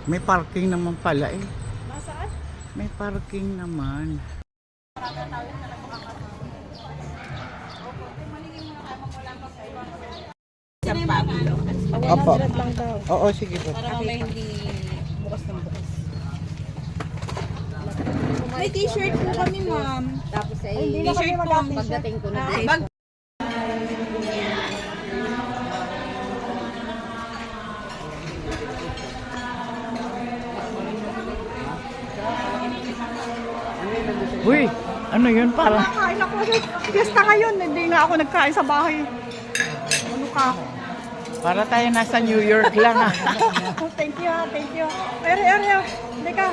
May parking naman pala eh. Nasaan? May parking naman. Sa Pablo. Opo. 100 lang daw. Oo, sige po. Para mamaya hindi bukas ng bukas. May t-shirt po kami, ma'am. Tapos ay T-shirt po ang pagdating ko na din. bag. Uy, ano yun parang? Kain ako. Fiesta ngayon. Hindi nga ako nagkain sa bahay. Ano ka? Para tayo nasa New York lang ah. Thank you, thank you. Ere. Hindi ka.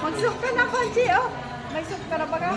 Mag-soup ka na, Konji, oh. May soup ka na ba ka?